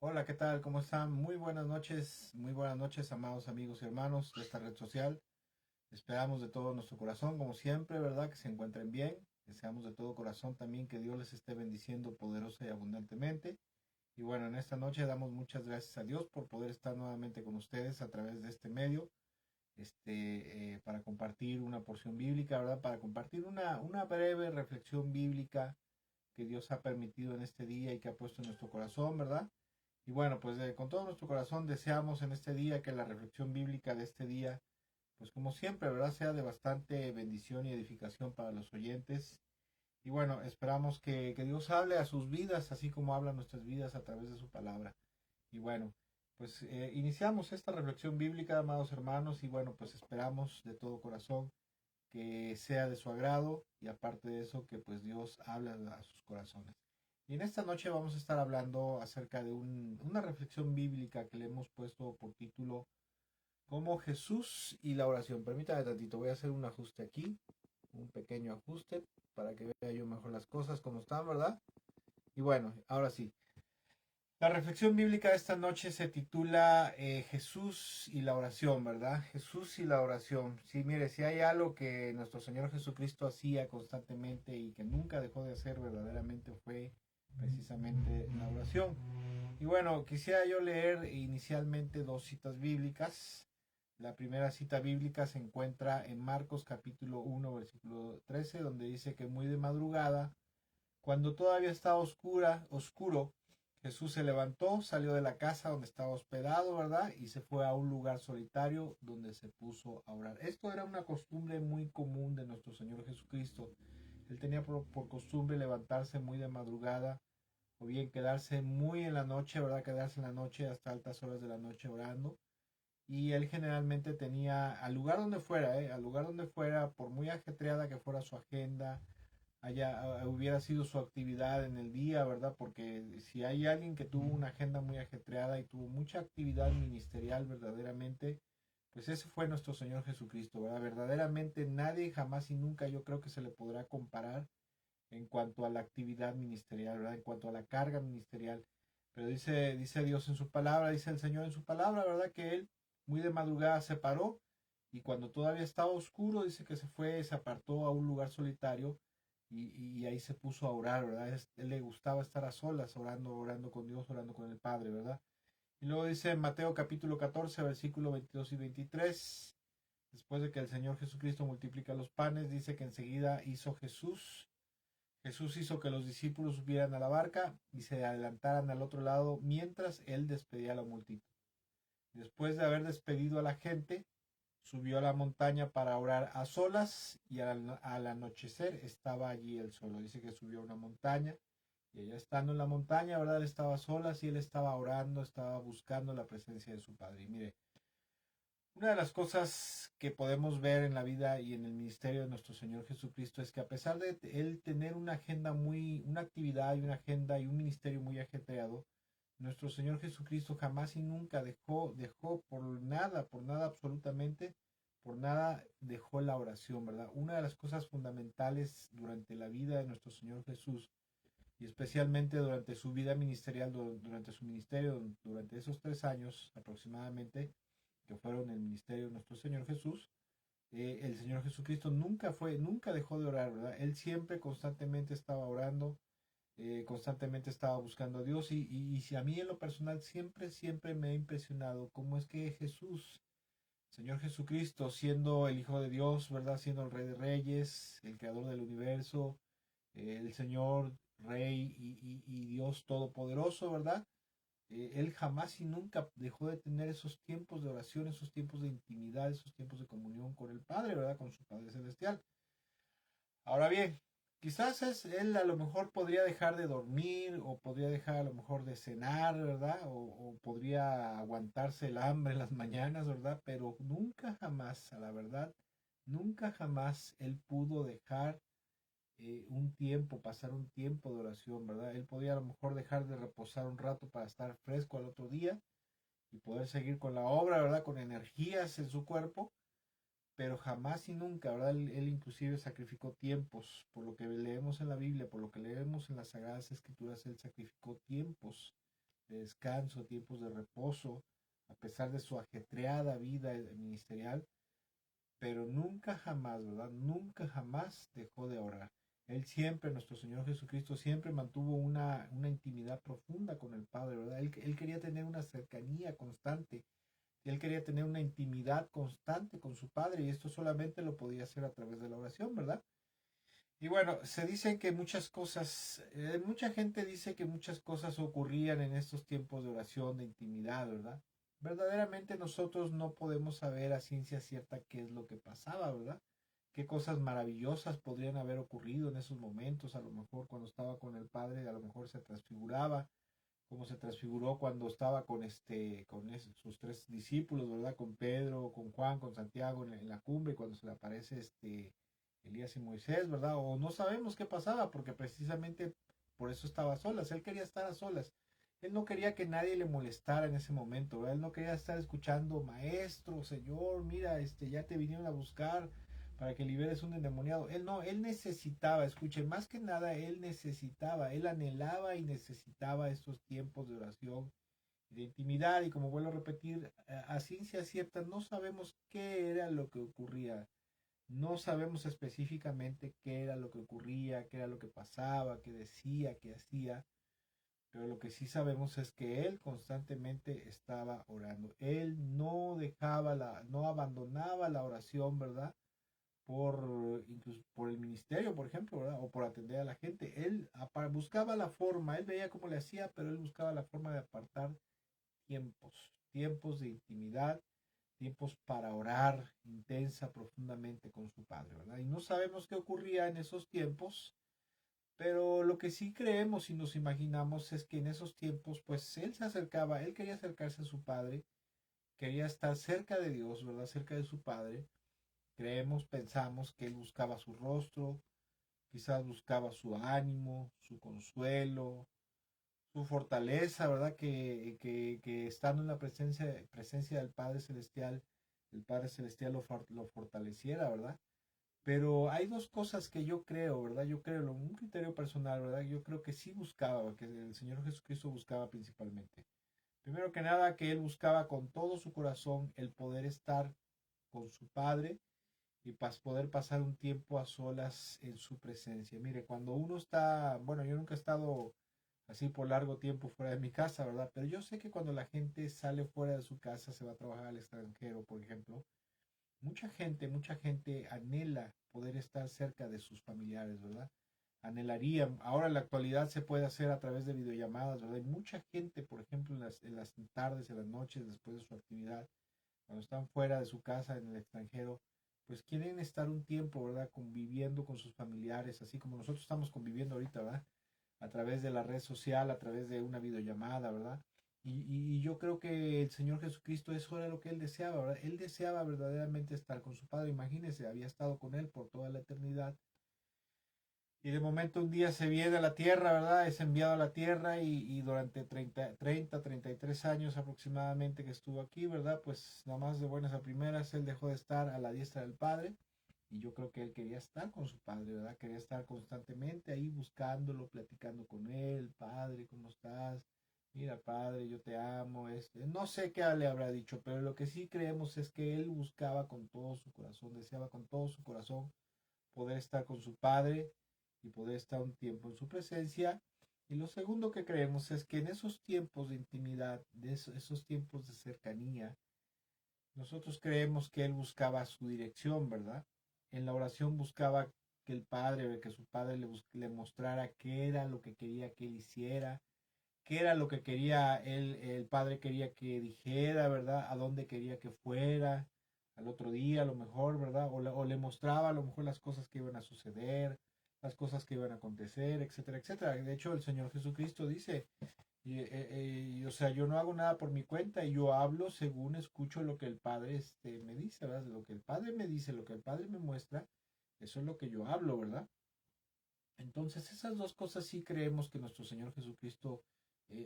Hola, ¿qué tal? ¿Cómo están? Muy buenas noches, amados amigos y hermanos de esta red social. Esperamos de todo nuestro corazón, como siempre, ¿verdad? Que se encuentren bien. Deseamos de todo corazón también que Dios les esté bendiciendo poderosa y abundantemente. Y bueno, en esta noche damos muchas gracias a Dios por poder estar nuevamente con ustedes a través de este medio, para compartir una porción bíblica, ¿verdad? Para compartir una breve reflexión bíblica que Dios ha permitido en este día y que ha puesto en nuestro corazón, ¿verdad? Y bueno, pues con todo nuestro corazón deseamos en este día que la reflexión bíblica de este día, pues como siempre, ¿verdad? Sea de bastante bendición y edificación para los oyentes. Y bueno, esperamos que Dios hable a sus vidas, así como habla a nuestras vidas a través de su palabra. Y bueno, pues iniciamos esta reflexión bíblica, amados hermanos, y bueno, pues esperamos de todo corazón que sea de su agrado y aparte de eso, que pues Dios hable a sus corazones. Y en esta noche vamos a estar hablando acerca de una reflexión bíblica que le hemos puesto por título como Jesús y la oración. Permítame tantito, voy a hacer un ajuste aquí, un pequeño ajuste para que vea yo mejor las cosas como están, ¿verdad? Y bueno, ahora sí. La reflexión bíblica de esta noche se titula Jesús y la oración, ¿verdad? Jesús y la oración. Sí, mire, si hay algo que nuestro Señor Jesucristo hacía constantemente y que nunca dejó de hacer verdaderamente fue precisamente la oración. Y bueno, quisiera yo leer inicialmente dos citas bíblicas. La primera cita bíblica se encuentra en Marcos capítulo 1, versículo 13, donde dice que muy de madrugada, cuando todavía estaba oscuro, Jesús se levantó, salió de la casa donde estaba hospedado, ¿verdad? Y se fue a un lugar solitario donde se puso a orar. Esto era una costumbre muy común de nuestro Señor Jesucristo. Él tenía por costumbre levantarse muy de madrugada o bien quedarse muy en la noche, ¿verdad? Quedarse en la noche hasta altas horas de la noche orando. Y él generalmente tenía, al lugar donde fuera, al lugar donde fuera, por muy ajetreada que fuera su agenda, hubiera sido su actividad en el día, ¿verdad? Porque si hay alguien que tuvo una agenda muy ajetreada y tuvo mucha actividad ministerial verdaderamente, pues ese fue nuestro Señor Jesucristo, ¿verdad? Verdaderamente nadie jamás y nunca yo creo que se le podrá comparar en cuanto a la actividad ministerial, ¿verdad? En cuanto a la carga ministerial. Pero dice Dios en su palabra, dice el Señor en su palabra, ¿verdad? Que él muy de madrugada se paró y cuando todavía estaba oscuro, dice que se fue, se apartó a un lugar solitario y ahí se puso a orar, ¿verdad? Él le gustaba estar a solas, orando con Dios, orando con el Padre, ¿verdad? Y luego dice en Mateo capítulo 14, versículo 22 y 23, después de que el Señor Jesucristo multiplica los panes, dice que enseguida Jesús hizo que los discípulos subieran a la barca y se adelantaran al otro lado mientras él despedía a la multitud. Después de haber despedido a la gente, subió a la montaña para orar a solas y al anochecer estaba allí él solo. Dice que subió a una montaña y ella estando en la montaña, ¿verdad? Él estaba solas y él estaba orando, estaba buscando la presencia de su padre. Y mire, una de las cosas que podemos ver en la vida y en el ministerio de nuestro Señor Jesucristo es que a pesar de él tener una agenda una actividad y una agenda y un ministerio muy ajetreado, nuestro Señor Jesucristo jamás y nunca dejó por nada absolutamente, por nada dejó la oración, ¿verdad? Una de las cosas fundamentales durante la vida de nuestro Señor Jesús y especialmente durante su vida ministerial, durante su ministerio, durante esos 3 años aproximadamente, que fueron el ministerio de nuestro Señor Jesús, el Señor Jesucristo nunca dejó de orar, ¿verdad? Él siempre constantemente estaba orando, constantemente estaba buscando a Dios y si a mí en lo personal siempre me ha impresionado cómo es que Jesús, Señor Jesucristo, siendo el Hijo de Dios, ¿verdad? Siendo el Rey de Reyes, el Creador del universo, el Señor, Rey y Dios Todopoderoso, ¿verdad? Él jamás y nunca dejó de tener esos tiempos de oración, esos tiempos de intimidad, esos tiempos de comunión con el Padre, ¿verdad? Con su Padre Celestial. Ahora bien, él a lo mejor podría dejar de dormir o podría dejar a lo mejor de cenar, ¿verdad? O podría aguantarse el hambre en las mañanas, ¿verdad? Pero nunca jamás, a la verdad, nunca jamás él pudo dejar pasar un tiempo de oración, ¿verdad? Él podía a lo mejor dejar de reposar un rato para estar fresco al otro día y poder seguir con la obra, ¿verdad? Con energías en su cuerpo, pero jamás y nunca, ¿verdad? Él inclusive sacrificó tiempos, por lo que leemos en la Biblia, por lo que leemos en las Sagradas Escrituras, él sacrificó tiempos de descanso, tiempos de reposo, a pesar de su ajetreada vida ministerial, pero nunca jamás, ¿verdad? Nunca jamás dejó de orar. Él siempre, nuestro Señor Jesucristo, siempre mantuvo una intimidad profunda con el Padre, ¿verdad? Él quería tener una cercanía constante, él quería tener una intimidad constante con su Padre y esto solamente lo podía hacer a través de la oración, ¿verdad? Y bueno, se dice que muchas cosas, mucha gente dice que muchas cosas ocurrían en estos tiempos de oración, de intimidad, ¿verdad? Verdaderamente nosotros no podemos saber a ciencia cierta qué es lo que pasaba, ¿verdad? Qué cosas maravillosas podrían haber ocurrido en esos momentos, a lo mejor cuando estaba con el Padre, a lo mejor se transfiguraba, como se transfiguró cuando estaba con sus tres discípulos, ¿verdad? Con Pedro, con Juan, con Santiago en la cumbre, cuando se le aparece Elías y Moisés, ¿verdad? O no sabemos qué pasaba, porque precisamente por eso estaba a solas. Él quería estar a solas. Él no quería que nadie le molestara en ese momento, ¿verdad? Él no quería estar escuchando, maestro, señor, mira, ya te vinieron a buscar para que liberes un endemoniado. Él no, él necesitaba, escuche, más que nada, él necesitaba, él anhelaba y necesitaba estos tiempos de oración, de intimidad, y como vuelvo a repetir, a ciencia cierta, no sabemos qué era lo que ocurría. No sabemos específicamente qué era lo que ocurría, qué era lo que pasaba, qué decía, qué hacía, pero lo que sí sabemos es que él constantemente estaba orando. Él no dejaba no abandonaba la oración, ¿verdad? Incluso por el ministerio, por ejemplo, ¿verdad? O por atender a la gente. Él buscaba la forma, él veía cómo le hacía, pero él buscaba la forma de apartar tiempos de intimidad, tiempos para orar intensa, profundamente con su Padre, ¿verdad? Y no sabemos qué ocurría en esos tiempos, pero lo que sí creemos y nos imaginamos es que en esos tiempos, pues él se acercaba, él quería acercarse a su Padre, quería estar cerca de Dios, ¿verdad? Cerca de su Padre. Creemos, pensamos que él buscaba su rostro, quizás buscaba su ánimo, su consuelo, su fortaleza, ¿verdad? Que estando en la presencia del Padre Celestial, el Padre Celestial lo fortaleciera, ¿verdad? Pero hay dos cosas que yo creo, ¿verdad? Yo creo, un criterio personal, ¿verdad? Yo creo que sí buscaba, que el Señor Jesucristo buscaba principalmente. Primero que nada, que Él buscaba con todo su corazón el poder estar con su Padre y poder pasar un tiempo a solas en su presencia. Mire, cuando uno está, bueno, yo nunca he estado así por largo tiempo fuera de mi casa, ¿verdad? Pero yo sé que cuando la gente sale fuera de su casa, se va a trabajar al extranjero, por ejemplo, mucha gente anhela poder estar cerca de sus familiares, ¿verdad? Anhelaría, ahora en la actualidad se puede hacer a través de videollamadas, ¿verdad? Hay mucha gente, por ejemplo, en las tardes, en las noches, después de su actividad, cuando están fuera de su casa en el extranjero, pues quieren estar un tiempo, ¿verdad? Conviviendo con sus familiares, así como nosotros estamos conviviendo ahorita, ¿verdad? A través de la red social, a través de una videollamada, ¿verdad? Y yo creo que el Señor Jesucristo, eso era lo que él deseaba, ¿verdad? Él deseaba verdaderamente estar con su Padre. Imagínese, había estado con él por toda la eternidad y de momento un día se viene a la tierra, ¿verdad? Es enviado a la tierra y durante 33 años aproximadamente que estuvo aquí, ¿verdad? Pues nada más de buenas a primeras, él dejó de estar a la diestra del Padre. Y yo creo que él quería estar con su padre, ¿verdad? Quería estar constantemente ahí buscándolo, platicando con él, padre, ¿cómo estás? Mira, padre, yo te amo. No sé qué le habrá dicho, pero lo que sí creemos es que él buscaba con todo su corazón, deseaba con todo su corazón poder estar con su padre y poder estar un tiempo en su presencia. Y lo segundo que creemos es que en esos tiempos de intimidad, esos tiempos de cercanía, nosotros creemos que él buscaba su dirección, ¿verdad? En la oración buscaba que el padre, que su padre le mostrara qué era lo que quería que él hiciera, qué era lo que quería él, el padre quería que dijera, ¿verdad? A dónde quería que fuera, al otro día a lo mejor, ¿verdad? O le mostraba a lo mejor las cosas que iban a suceder, las cosas que iban a acontecer, etcétera, etcétera. De hecho, el Señor Jesucristo dice, o sea, yo no hago nada por mi cuenta y yo hablo según escucho lo que el Padre me dice, ¿verdad? Lo que el Padre me dice, lo que el Padre me muestra, eso es lo que yo hablo, ¿verdad? Entonces, esas dos cosas sí creemos que nuestro Señor Jesucristo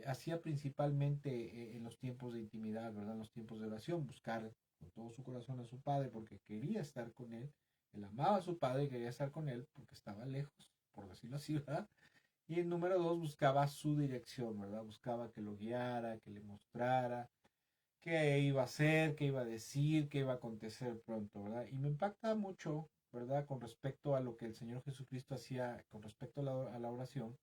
hacía principalmente en los tiempos de intimidad, ¿verdad? En los tiempos de oración, buscar con todo su corazón a su Padre porque quería estar con Él. Él amaba a su Padre y quería estar con Él porque estaba lejos, por decirlo así, ¿verdad? Y el número dos, buscaba su dirección, ¿verdad? Buscaba que lo guiara, que le mostrara qué iba a hacer, qué iba a decir, qué iba a acontecer pronto, ¿verdad? Y me impacta mucho, ¿verdad? Con respecto a lo que el Señor Jesucristo hacía con respecto a la oración,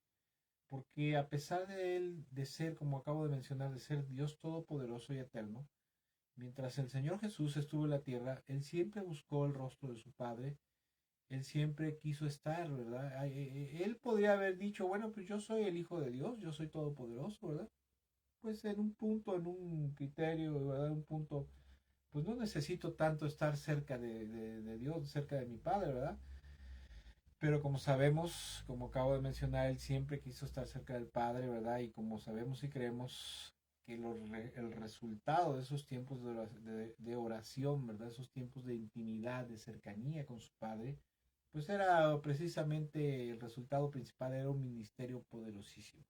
porque a pesar de él, de ser, como acabo de mencionar, de ser Dios todopoderoso y eterno, mientras el Señor Jesús estuvo en la tierra, él siempre buscó el rostro de su Padre, él siempre quiso estar, ¿verdad? Él podría haber dicho, bueno, pues yo soy el Hijo de Dios, yo soy todopoderoso, ¿verdad? Pues en un punto, en un criterio, ¿verdad? En un punto, pues no necesito tanto estar cerca de Dios, cerca de mi Padre, ¿verdad? Pero como sabemos, como acabo de mencionar, él siempre quiso estar cerca del Padre, ¿verdad? Y como sabemos y creemos que el resultado de esos tiempos de oración, ¿verdad? Esos tiempos de intimidad, de cercanía con su Padre, pues era precisamente el resultado principal, era un ministerio poderosísimo.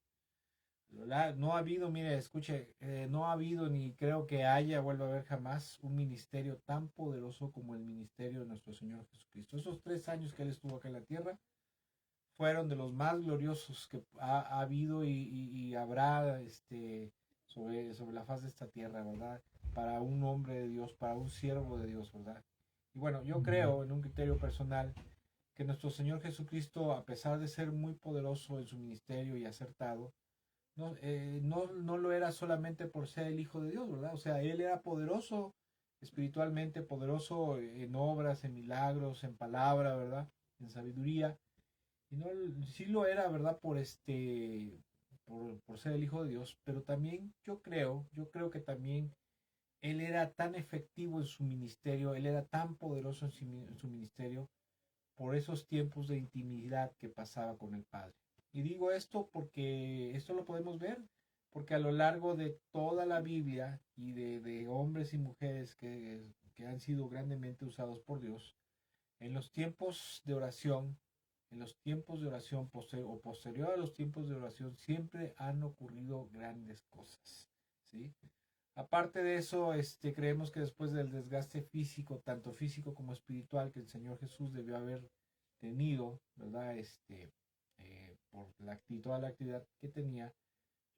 No ha habido, mire, escuche, no ha habido ni creo que haya, vuelva a haber jamás un ministerio tan poderoso como el ministerio de nuestro Señor Jesucristo. Esos 3 años que Él estuvo acá en la tierra fueron de los más gloriosos que ha habido y habrá sobre la faz de esta tierra, ¿verdad? Para un hombre de Dios, para un siervo de Dios, ¿verdad? Y bueno, yo creo en un criterio personal que nuestro Señor Jesucristo, a pesar de ser muy poderoso en su ministerio y acertado, no lo era solamente por ser el Hijo de Dios, ¿verdad? O sea, él era poderoso espiritualmente, poderoso en obras, en milagros, en palabra, ¿verdad? En sabiduría. Y no, sí lo era, ¿verdad? Por ser el Hijo de Dios, pero también yo creo que también él era tan efectivo en su ministerio, él era tan poderoso en su ministerio por esos tiempos de intimidad que pasaba con el Padre. Y digo esto porque esto lo podemos ver, porque a lo largo de toda la Biblia y de hombres y mujeres que han sido grandemente usados por Dios, en los tiempos de oración, en los tiempos de oración o posterior a los tiempos de oración, siempre han ocurrido grandes cosas, ¿sí? Aparte de eso, creemos que después del desgaste físico, tanto físico como espiritual, que el Señor Jesús debió haber tenido, ¿verdad? Por toda la actividad que tenía,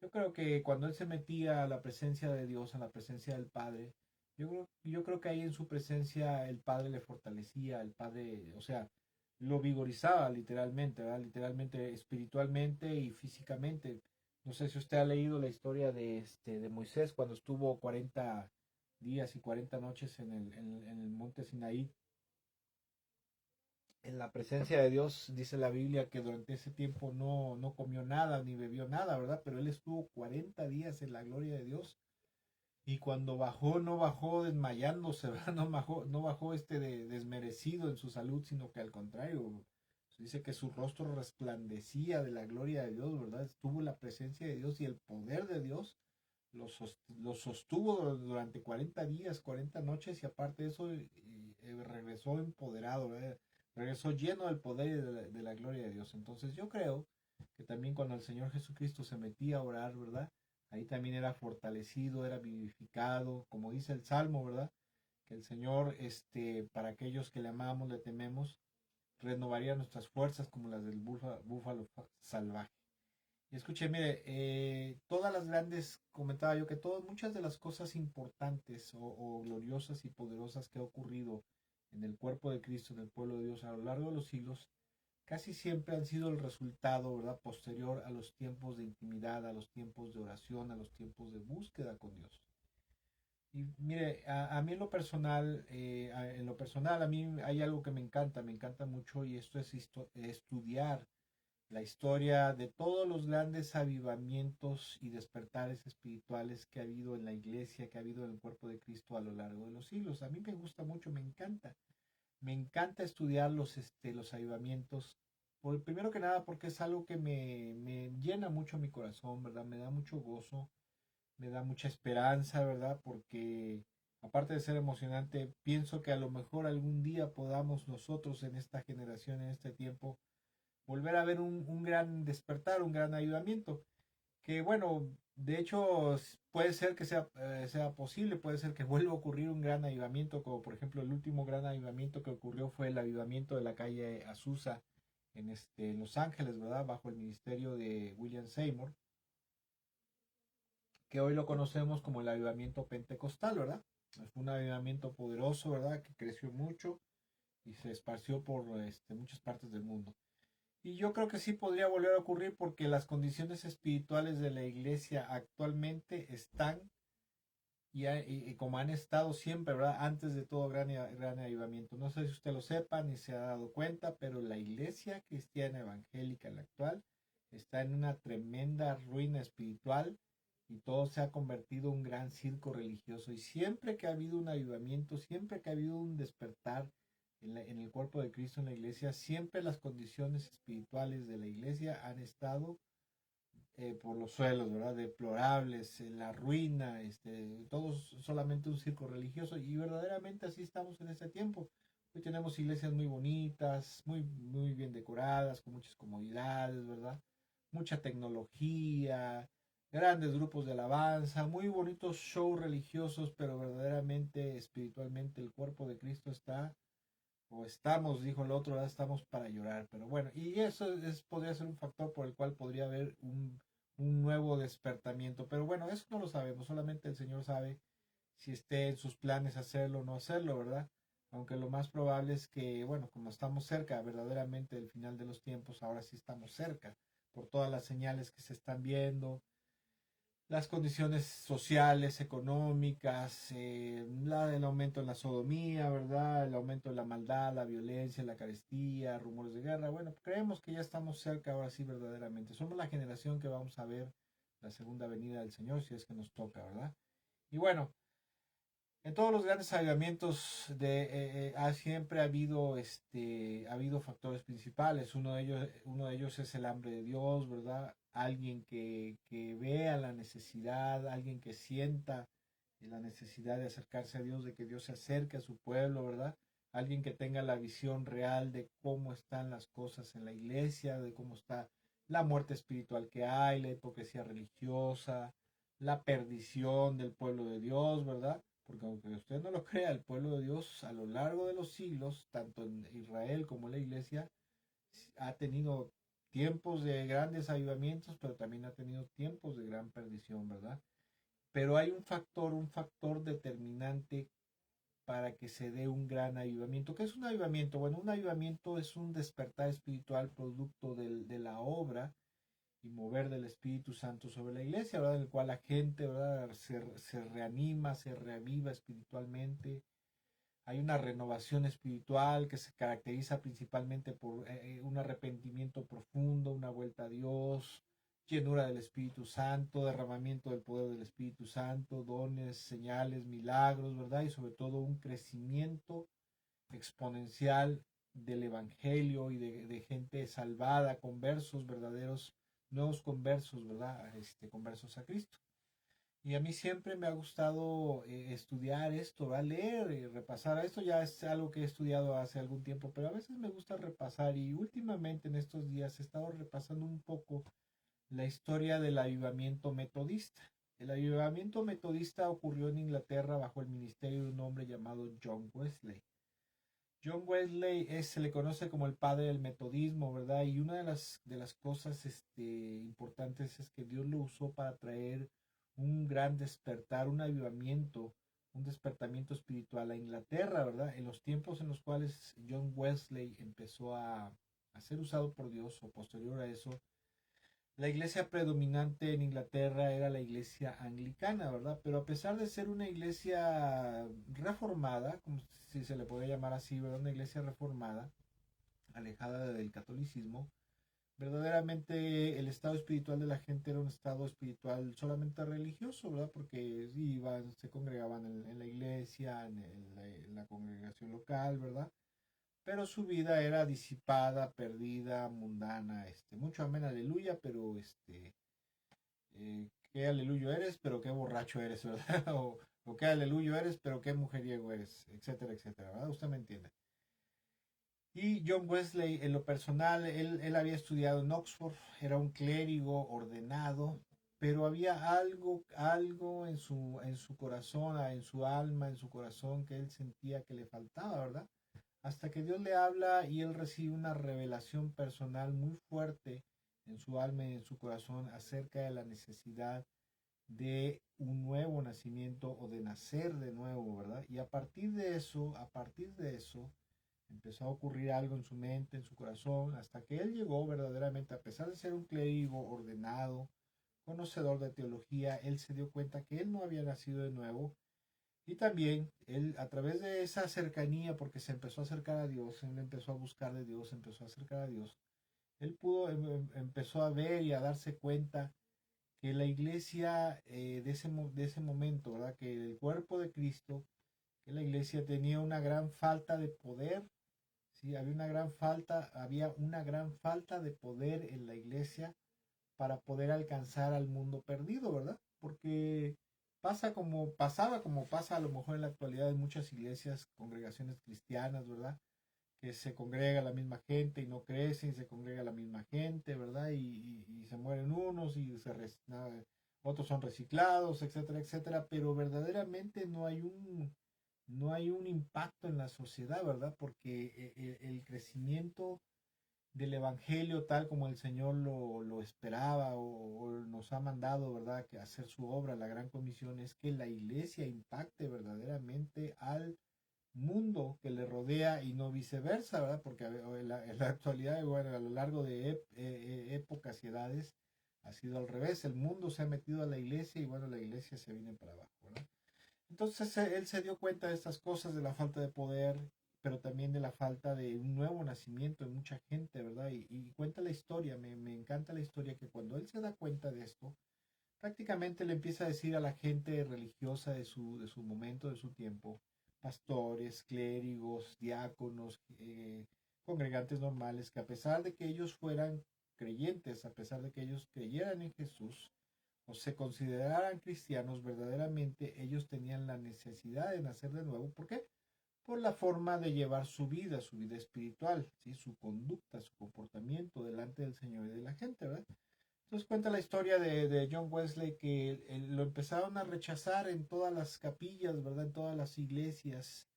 yo creo que cuando él se metía a la presencia de Dios, a la presencia del Padre, yo creo que ahí en su presencia el Padre le fortalecía, el Padre, o sea, lo vigorizaba literalmente, ¿verdad? Literalmente, espiritualmente y físicamente. No sé si usted ha leído la historia de Moisés cuando estuvo 40 días y 40 noches en el monte Sinaí, en la presencia de Dios. Dice la Biblia que durante ese tiempo no comió nada ni bebió nada, ¿verdad? Pero él estuvo 40 días en la gloria de Dios. Y cuando bajó, no bajó desmayándose, ¿verdad? No bajó desmerecido en su salud, sino que al contrario, dice que su rostro resplandecía de la gloria de Dios, ¿verdad? Estuvo la presencia de Dios y el poder de Dios lo sostuvo durante 40 días, 40 noches, y aparte de eso regresó empoderado, ¿verdad? Regresó lleno del poder y de la gloria de Dios. Entonces yo creo que también cuando el Señor Jesucristo se metía a orar, ¿verdad? Ahí también era fortalecido, era vivificado, como dice el Salmo, ¿verdad? Que el Señor, para aquellos que le amamos, le tememos, renovaría nuestras fuerzas como las del búfalo salvaje. Y escuche, mire, todas las grandes, comentaba yo que muchas de las cosas importantes o gloriosas y poderosas que ha ocurrido en el cuerpo de Cristo, en el pueblo de Dios a lo largo de los siglos, casi siempre han sido el resultado, ¿verdad?, posterior a los tiempos de intimidad, a los tiempos de oración, a los tiempos de búsqueda con Dios. Y mire, a mí en lo personal, a mí hay algo que me encanta mucho, y esto es estudiar la historia de todos los grandes avivamientos y despertares espirituales que ha habido en la iglesia, que ha habido en el cuerpo de Cristo a lo largo de los siglos. A mí me gusta mucho, me encanta estudiar los avivamientos. Primero que nada porque es algo que me llena mucho mi corazón, ¿verdad? Me da mucho gozo, me da mucha esperanza, ¿verdad? Porque aparte de ser emocionante, pienso que a lo mejor algún día podamos nosotros en esta generación, en este tiempo, volver a ver un gran despertar, un gran ayudamiento. Que bueno, de hecho puede ser que sea posible, puede ser que vuelva a ocurrir un gran avivamiento, como por ejemplo el último gran avivamiento que ocurrió fue el avivamiento de la calle Azusa en Los Ángeles, ¿verdad? Bajo el ministerio de William Seymour, que hoy lo conocemos como el avivamiento pentecostal, ¿verdad? Fue un avivamiento poderoso, ¿verdad? Que creció mucho y se esparció por muchas partes del mundo. Y yo creo que sí podría volver a ocurrir porque las condiciones espirituales de la iglesia actualmente están y como han estado siempre, ¿verdad? Antes de todo gran avivamiento. No sé si usted lo sepa ni se ha dado cuenta, pero la iglesia cristiana evangélica, la actual, está en una tremenda ruina espiritual y todo se ha convertido en un gran circo religioso. Y siempre que ha habido un avivamiento, siempre que ha habido un despertar en el cuerpo de Cristo en la iglesia, siempre las condiciones espirituales de la iglesia han estado por los suelos, ¿verdad? Deplorables, la ruina, todos solamente un circo religioso y verdaderamente así estamos en este tiempo. Hoy tenemos iglesias muy bonitas, muy bien decoradas, con muchas comodidades, ¿verdad? Mucha tecnología, grandes grupos de alabanza, muy bonitos shows religiosos, pero verdaderamente, espiritualmente, el cuerpo de Cristo está o estamos, dijo el otro, ¿verdad? Estamos para llorar. Pero bueno, y eso podría ser un factor por el cual podría haber un nuevo despertamiento. Pero bueno, eso no lo sabemos, solamente el Señor sabe si esté en sus planes hacerlo o no hacerlo, ¿verdad? Aunque lo más probable es que, bueno, como estamos cerca verdaderamente del final de los tiempos, ahora sí estamos cerca por todas las señales que se están viendo, las condiciones sociales, económicas, el aumento en la sodomía, ¿verdad? El aumento de la maldad, la violencia, la carestía, rumores de guerra. Bueno, creemos que ya estamos cerca ahora sí verdaderamente. Somos la generación que vamos a ver la segunda venida del Señor si es que nos toca, ¿verdad? Y bueno, en todos los grandes avivamientos siempre ha habido factores principales. Uno de ellos es el hambre de Dios, ¿verdad? Alguien que vea la necesidad, alguien que sienta la necesidad de acercarse a Dios, de que Dios se acerque a su pueblo, ¿verdad? Alguien que tenga la visión real de cómo están las cosas en la iglesia, de cómo está la muerte espiritual que hay, la hipocresía religiosa, la perdición del pueblo de Dios, ¿verdad? Porque aunque usted no lo crea, el pueblo de Dios a lo largo de los siglos, tanto en Israel como en la iglesia, ha tenido tiempos de grandes avivamientos, pero también ha tenido tiempos de gran perdición, ¿verdad? Pero hay un factor determinante para que se dé un gran avivamiento. ¿Qué es un avivamiento? Bueno, un avivamiento es un despertar espiritual producto de la obra y mover del Espíritu Santo sobre la iglesia, ¿verdad? En el cual la gente, ¿verdad? Se reanima, se reaviva espiritualmente. Hay una renovación espiritual que se caracteriza principalmente por un arrepentimiento profundo, una vuelta a Dios, llenura del Espíritu Santo, derramamiento del poder del Espíritu Santo, dones, señales, milagros, ¿verdad? Y sobre todo un crecimiento exponencial del Evangelio y de gente salvada, conversos verdaderos, nuevos conversos, ¿verdad? Conversos a Cristo. Y a mí siempre me ha gustado estudiar esto, ¿verdad? Leer y repasar. Esto ya es algo que he estudiado hace algún tiempo, pero a veces me gusta repasar y últimamente en estos días he estado repasando un poco la historia del avivamiento metodista. El avivamiento metodista ocurrió en Inglaterra bajo el ministerio de un hombre llamado John Wesley. John Wesley se le conoce como el padre del metodismo, ¿verdad? Y una de las cosas importantes es que Dios lo usó para traer un gran despertar, un avivamiento, un despertamiento espiritual a Inglaterra, ¿verdad? En los tiempos en los cuales John Wesley empezó a ser usado por Dios o posterior a eso, la iglesia predominante en Inglaterra era la iglesia anglicana, ¿verdad? Pero a pesar de ser una iglesia reformada, como si se le puede llamar así, ¿verdad? Una iglesia reformada, alejada del catolicismo, verdaderamente el estado espiritual de la gente era un estado espiritual solamente religioso, ¿verdad? Porque iban, se congregaban en la iglesia, en la congregación local, ¿verdad? Pero su vida era disipada, perdida, mundana, mucho amén, aleluya, pero qué aleluyo eres, pero qué borracho eres, ¿verdad? O qué aleluyo eres, pero qué mujeriego eres, etcétera, etcétera, ¿verdad? Usted me entiende. Y John Wesley, en lo personal, él había estudiado en Oxford, era un clérigo ordenado, pero había algo en su corazón, en su alma, en su corazón, que él sentía que le faltaba, ¿verdad? hasta que Dios le habla y él recibe una revelación personal muy fuerte en su alma y en su corazón acerca de la necesidad de un nuevo nacimiento o de nacer de nuevo, ¿verdad? Y a partir de eso, empezó a ocurrir algo en su mente, en su corazón, hasta que él llegó verdaderamente, a pesar de ser un clérigo ordenado, conocedor de teología, él se dio cuenta que él no había nacido de nuevo. Y también él, a través de esa cercanía, porque se empezó a acercar a Dios, él empezó a buscar de Dios, empezó a acercar a Dios, él empezó a ver y a darse cuenta que la iglesia de ese momento, ¿verdad? Que el cuerpo de Cristo, que la iglesia tenía una gran falta de poder. Sí, había una gran falta de poder en la iglesia para poder alcanzar al mundo perdido, ¿verdad? Porque pasaba como pasa a lo mejor en la actualidad en muchas iglesias, congregaciones cristianas, ¿verdad? Que se congrega la misma gente y no crecen, se congrega la misma gente, ¿verdad? Y se mueren unos y otros son reciclados, etcétera, etcétera, pero verdaderamente no hay un impacto en la sociedad, ¿verdad? Porque el crecimiento del Evangelio tal como el Señor lo esperaba o nos ha mandado, ¿verdad? Que hacer su obra, la gran comisión, es que la iglesia impacte verdaderamente al mundo que le rodea y no viceversa, ¿verdad? Porque en la actualidad, bueno, a lo largo de épocas y edades, ha sido al revés. El mundo se ha metido a la iglesia y bueno, la iglesia se viene para abajo, ¿verdad? Entonces él se dio cuenta de estas cosas, de la falta de poder, pero también de la falta de un nuevo nacimiento en mucha gente, ¿verdad? Y cuenta la historia, me encanta la historia que cuando él se da cuenta de esto, prácticamente le empieza a decir a la gente religiosa de su momento, de su tiempo, pastores, clérigos, diáconos, congregantes normales, que a pesar de que ellos fueran creyentes, a pesar de que ellos creyeran en Jesús, o se consideraran cristianos verdaderamente, ellos tenían la necesidad de nacer de nuevo. ¿Por qué? Por la forma de llevar su vida espiritual, ¿sí? Su conducta, su comportamiento delante del Señor y de la gente, ¿verdad? Entonces cuenta la historia de John Wesley que lo empezaron a rechazar en todas las capillas, ¿verdad? En todas las iglesias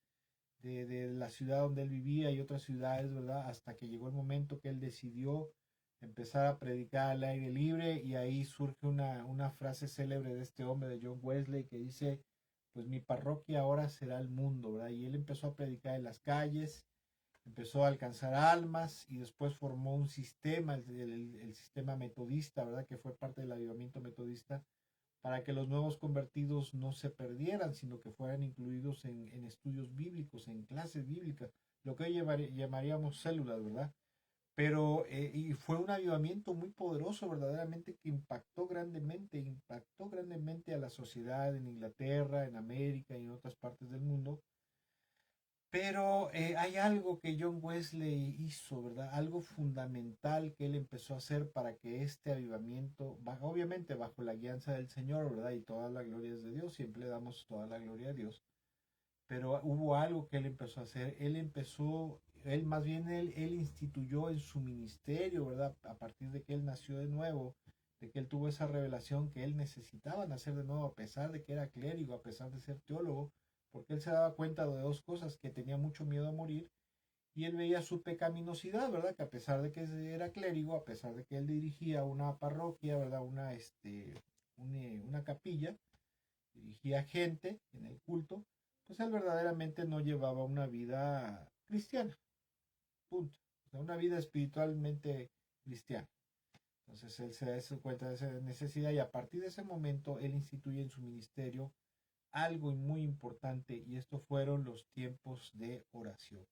de la ciudad donde él vivía y otras ciudades, ¿verdad? Hasta que llegó el momento que él decidió empezar a predicar al aire libre y ahí surge una frase célebre de este hombre, de John Wesley, que dice, pues mi parroquia ahora será el mundo, ¿verdad? Y él empezó a predicar en las calles, empezó a alcanzar almas y después formó un sistema, el sistema metodista, ¿verdad? Que fue parte del avivamiento metodista, para que los nuevos convertidos no se perdieran, sino que fueran incluidos en estudios bíblicos, en clases bíblicas, lo que hoy llamaríamos células, ¿verdad? Pero, y fue un avivamiento muy poderoso, verdaderamente, que impactó grandemente a la sociedad en Inglaterra, en América y en otras partes del mundo. Pero hay algo que John Wesley hizo, ¿verdad? Algo fundamental que él empezó a hacer para que este avivamiento, obviamente bajo la guianza del Señor, ¿verdad? Y toda la gloria es de Dios, siempre le damos toda la gloria a Dios. Pero hubo algo que él empezó a hacer. Él más bien, él instituyó en su ministerio, ¿verdad? A partir de que él nació de nuevo, de que él tuvo esa revelación que él necesitaba nacer de nuevo, a pesar de que era clérigo, a pesar de ser teólogo, porque él se daba cuenta de dos cosas: que tenía mucho miedo a morir y él veía su pecaminosidad, ¿verdad? Que a pesar de que era clérigo, a pesar de que él dirigía una parroquia, ¿verdad? Una capilla, dirigía gente en el culto, pues él verdaderamente no llevaba una vida cristiana, punto. O sea, una vida espiritualmente cristiana. Entonces él se da cuenta de esa necesidad y a partir de ese momento él instituye en su ministerio algo muy importante, y esto fueron los tiempos de oración.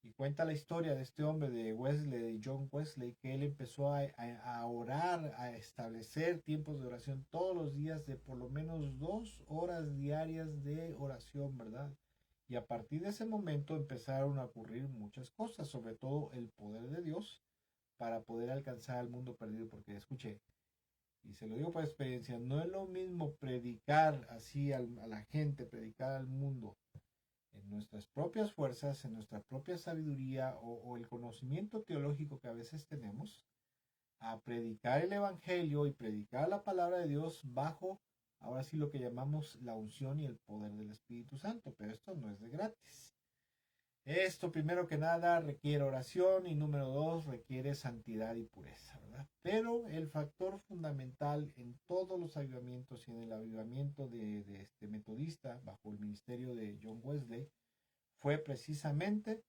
Y cuenta la historia de este hombre, de Wesley, de John Wesley, que él empezó a orar, a establecer tiempos de oración todos los días, de por lo menos 2 horas diarias de oración, ¿verdad? Y a partir de ese momento empezaron a ocurrir muchas cosas, sobre todo el poder de Dios para poder alcanzar al mundo perdido. Porque escuche, y se lo digo por experiencia, no es lo mismo predicar así a la gente, predicar al mundo en nuestras propias fuerzas, en nuestra propia sabiduría o el conocimiento teológico que a veces tenemos, a predicar el Evangelio y predicar la palabra de Dios bajo, ahora sí, lo que llamamos la unción y el poder del Espíritu Santo. Pero esto no es de gratis. Esto, primero que nada, requiere oración y número dos, requiere santidad y pureza, ¿verdad? Pero el factor fundamental en todos los avivamientos y en el avivamiento de este metodista bajo el ministerio de John Wesley fue precisamente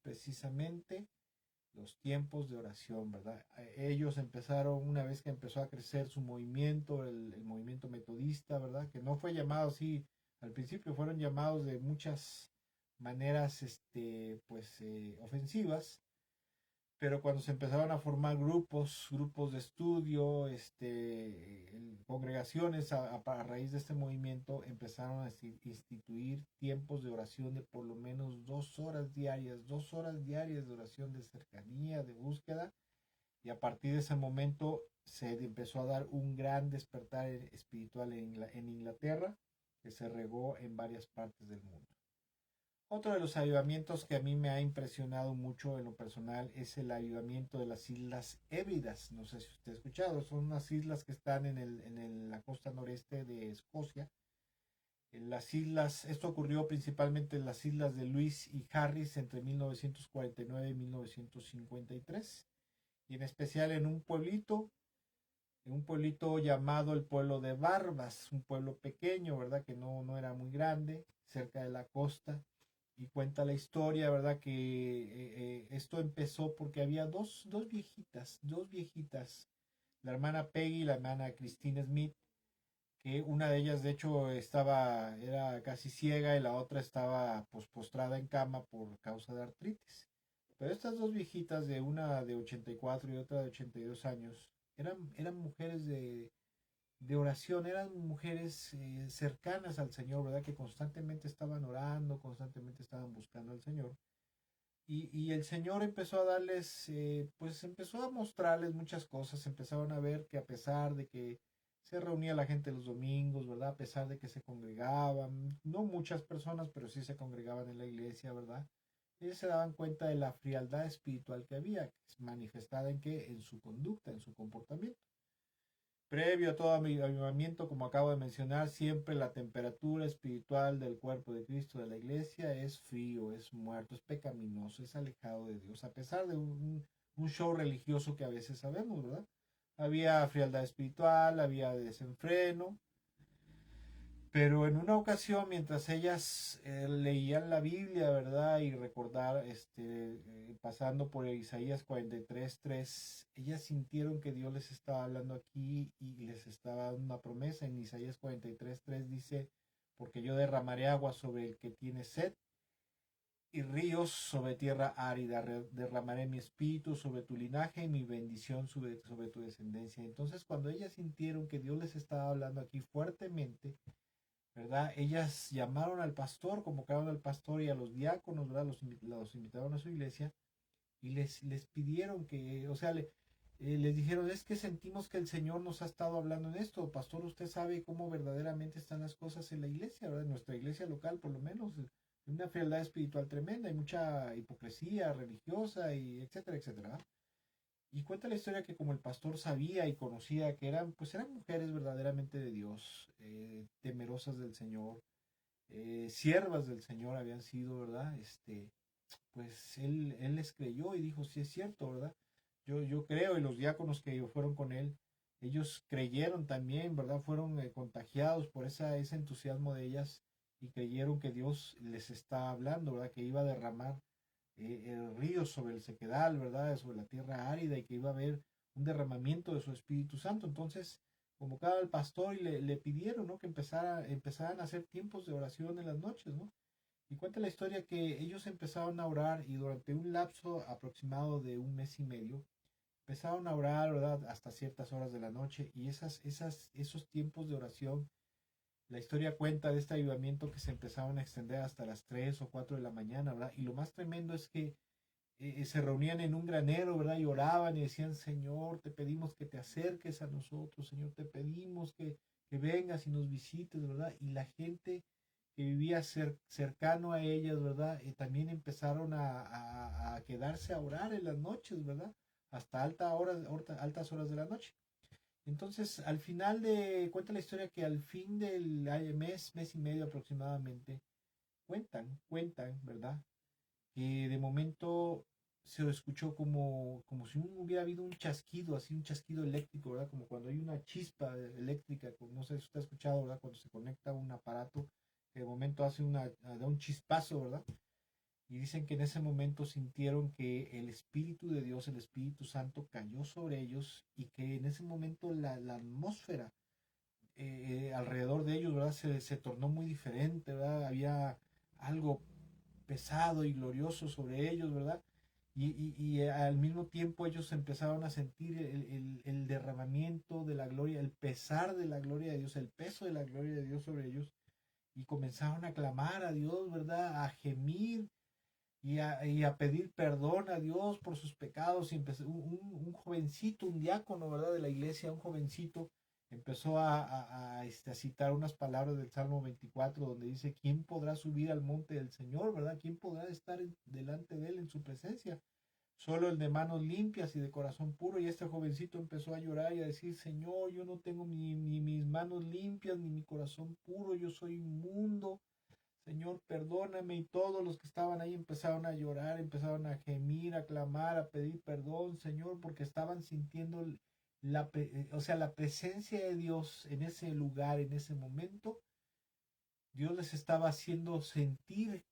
los tiempos de oración, ¿verdad? Ellos empezaron, una vez que empezó a crecer su movimiento, el movimiento metodista, ¿verdad? Que no fue llamado así al principio, fueron llamados de muchas maneras, pues, ofensivas, pero cuando se empezaron a formar grupos de estudio, congregaciones a raíz de este movimiento, empezaron a instituir tiempos de oración de por lo menos 2 horas diarias de oración de cercanía, de búsqueda, y a partir de ese momento se empezó a dar un gran despertar espiritual en Inglaterra, que se regó en varias partes del mundo. Otro de los avivamientos que a mí me ha impresionado mucho en lo personal es el avivamiento de las Islas Hébridas. No sé si usted ha escuchado, son unas islas que están la costa noreste de Escocia. En las islas, esto ocurrió principalmente en las islas de Lewis y Harris entre 1949 y 1953. Y en especial en un pueblito llamado el pueblo de Barbas, un pueblo pequeño, ¿verdad? Que no era muy grande, cerca de la costa. Y cuenta la historia, ¿verdad? Que esto empezó porque había dos viejitas, la hermana Peggy y la hermana Christine Smith, que una de ellas de hecho era casi ciega y la otra estaba pues postrada en cama por causa de artritis. Pero estas dos viejitas, de una de 84 y otra de 82 años, eran mujeres de oración, eran mujeres cercanas al Señor, ¿verdad? Que constantemente estaban orando, constantemente estaban buscando al Señor. Y el Señor empezó a darles, pues empezó a mostrarles muchas cosas, empezaron a ver que a pesar de que se reunía la gente los domingos, ¿verdad? A pesar de que se congregaban, no muchas personas, pero sí se congregaban en la iglesia, ¿verdad? Ellos se daban cuenta de la frialdad espiritual que había, manifestada en qué, en su conducta, en su comportamiento. Previo a todo mi avivamiento, como acabo de mencionar, siempre la temperatura espiritual del cuerpo de Cristo de la iglesia es frío, es muerto, es pecaminoso, es alejado de Dios, a pesar de un show religioso que a veces sabemos, ¿verdad? Había frialdad espiritual, había desenfreno, pero en una ocasión, mientras ellas leían la Biblia, ¿verdad? Y recordar, pasando por Isaías 43:3, ellas sintieron que Dios les estaba hablando aquí y les estaba dando una promesa. En Isaías 43:3 dice, porque yo derramaré agua sobre el que tiene sed y ríos sobre tierra árida, derramaré mi espíritu sobre tu linaje y mi bendición sobre tu descendencia. Entonces, cuando ellas sintieron que Dios les estaba hablando aquí fuertemente, ¿verdad? Ellas llamaron al pastor, convocaron al pastor y a los diáconos, ¿verdad? Los invitaron a su iglesia y les pidieron que, o sea, les dijeron, es que sentimos que el Señor nos ha estado hablando en esto. Pastor, usted sabe cómo verdaderamente están las cosas en la iglesia, ¿verdad? En nuestra iglesia local, por lo menos, una frialdad espiritual tremenda, hay mucha hipocresía religiosa y etcétera, etcétera. Y cuenta la historia que como el pastor sabía y conocía que eran mujeres verdaderamente de Dios, temerosas del Señor, siervas del Señor habían sido, ¿verdad? Pues él les creyó y dijo, sí es cierto, ¿verdad? Yo creo, y los diáconos que fueron con él, ellos creyeron también, ¿verdad? Fueron contagiados por ese entusiasmo de ellas y creyeron que Dios les está hablando, ¿verdad? Que iba a derramar el río sobre el sequedal, ¿verdad? Sobre la tierra árida y que iba a haber un derramamiento de su Espíritu Santo. Entonces, convocaba al pastor y le pidieron, ¿no? Que empezaran a hacer tiempos de oración en las noches, ¿no? Y cuenta la historia que ellos empezaron a orar y durante un lapso aproximado de un mes y medio, empezaron a orar, ¿verdad? Hasta ciertas horas de la noche y esos tiempos de oración, la historia cuenta de este avivamiento que se empezaron a extender hasta las 3 o 4 de la mañana, ¿verdad? Y lo más tremendo es que se reunían en un granero, ¿verdad? Y oraban y decían, Señor, te pedimos que te acerques a nosotros, Señor, te pedimos que vengas y nos visites, ¿verdad? Y la gente que vivía cercano a ellas, ¿verdad? También empezaron a quedarse a orar en las noches, ¿verdad? Hasta altas horas de la noche. Entonces, cuenta la historia que al fin del mes y medio aproximadamente, cuentan, ¿verdad? que de momento se escuchó como si hubiera habido un chasquido, así un chasquido eléctrico, ¿verdad? Como cuando hay una chispa eléctrica, no sé si usted ha escuchado, ¿verdad? Cuando se conecta un aparato, que de momento hace da un chispazo, ¿verdad? Y dicen que en ese momento sintieron que el Espíritu de Dios, el Espíritu Santo, cayó sobre ellos y que en ese momento la atmósfera alrededor de ellos, ¿verdad? Se tornó muy diferente, ¿verdad? Había algo pesado y glorioso sobre ellos, ¿verdad? Y al mismo tiempo ellos empezaron a sentir el derramamiento de la gloria, el pesar de la gloria de Dios, el peso de la gloria de Dios sobre ellos, y comenzaron a clamar a Dios, ¿verdad? A gemir y a pedir perdón a Dios por sus pecados. Y empezó un jovencito, un diácono, ¿verdad? De la iglesia, un jovencito, empezó a citar unas palabras del Salmo 24, donde dice: ¿quién podrá subir al monte del Señor, verdad? ¿Quién podrá estar delante de él en su presencia? Solo el de manos limpias y de corazón puro. Y este jovencito empezó a llorar y a decir: Señor, yo no tengo ni mis manos limpias, ni mi corazón puro, yo soy inmundo. Señor, perdóname. Y todos los que estaban ahí empezaron a llorar, empezaron a gemir, a clamar, a pedir perdón, Señor, porque estaban sintiendo la presencia de Dios en ese lugar, en ese momento. Dios les estaba haciendo sentir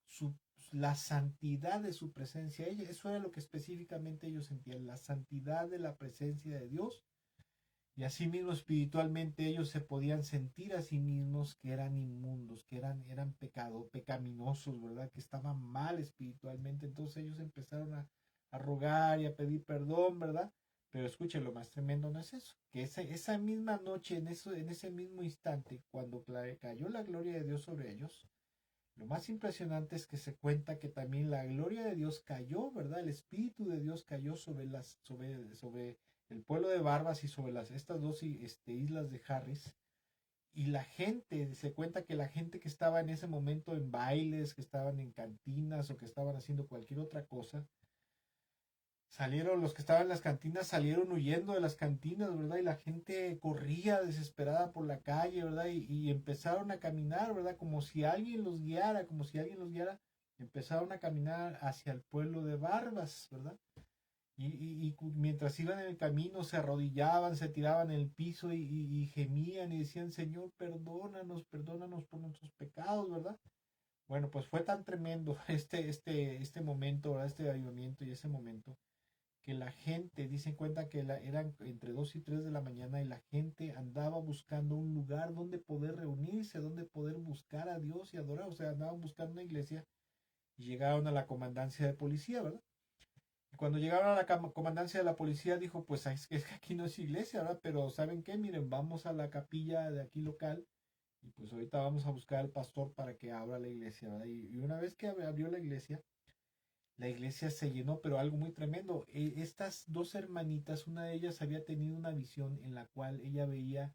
su, la santidad de su presencia. Eso era lo que específicamente ellos sentían, la santidad de la presencia de Dios. Y asimismo espiritualmente ellos se podían sentir a sí mismos que eran inmundos, que eran pecaminosos, ¿verdad? Que estaban mal espiritualmente. Entonces ellos empezaron a rogar y a pedir perdón, ¿verdad? Pero escuchen, lo más tremendo no es eso, que esa misma noche, en ese mismo instante, cuando cayó la gloria de Dios sobre ellos, lo más impresionante es que se cuenta que también la gloria de Dios cayó, ¿verdad? El Espíritu de Dios cayó sobre el pueblo de Barbas y sobre estas dos islas de Harris. Y la gente, se cuenta que la gente que estaba en ese momento en bailes, que estaban en cantinas o que estaban haciendo cualquier otra cosa, salieron, los que estaban en las cantinas salieron huyendo de las cantinas, ¿verdad? Y la gente corría desesperada por la calle, ¿verdad? Y empezaron a caminar, ¿verdad? Como si alguien los guiara, como si alguien los guiara. Empezaron a caminar hacia el pueblo de Barbas, ¿verdad? Y mientras iban en el camino se arrodillaban, se tiraban en el piso y gemían y decían: Señor, perdónanos, perdónanos por nuestros pecados, ¿verdad? Bueno, pues fue tan tremendo este momento, ¿verdad? Este avivamiento y ese momento, que la gente, dicen cuenta que eran entre 2 y 3 de la mañana, y la gente andaba buscando un lugar donde poder reunirse, donde poder buscar a Dios y adorar. O sea, andaban buscando una iglesia y llegaron a la comandancia de policía, ¿verdad? Y cuando llegaron a la comandancia de la policía, dijo: pues es que aquí no es iglesia, ¿verdad? Pero ¿saben qué? Miren, vamos a la capilla de aquí local y pues ahorita vamos a buscar al pastor para que abra la iglesia, ¿verdad? Y una vez que abrió la iglesia se llenó, pero algo muy tremendo. Estas dos hermanitas, una de ellas había tenido una visión en la cual ella veía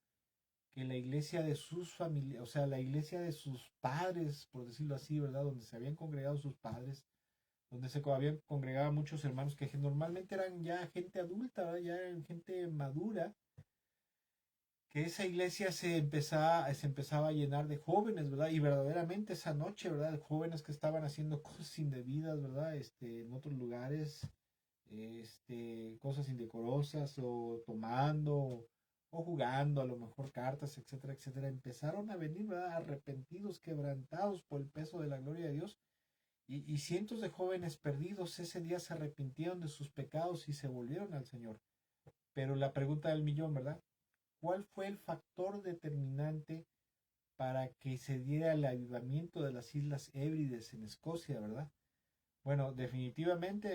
que la iglesia de sus familias, o sea, la iglesia de sus padres, por decirlo así, ¿verdad? Donde se habían congregado sus padres, donde se habían congregado muchos hermanos que normalmente eran ya gente adulta, ¿verdad? Ya eran gente madura, que esa iglesia se empezaba a llenar de jóvenes, ¿verdad? Y verdaderamente esa noche, ¿verdad? Jóvenes que estaban haciendo cosas indebidas, ¿verdad? En otros lugares, cosas indecorosas, o tomando o jugando a lo mejor cartas, etcétera, etcétera, empezaron a venir, ¿verdad? Arrepentidos, quebrantados por el peso de la gloria de Dios. Y cientos de jóvenes perdidos ese día se arrepintieron de sus pecados y se volvieron al Señor. Pero la pregunta del millón, ¿verdad? ¿Cuál fue el factor determinante para que se diera el avivamiento de las Islas Hébrides en Escocia, verdad? Bueno, definitivamente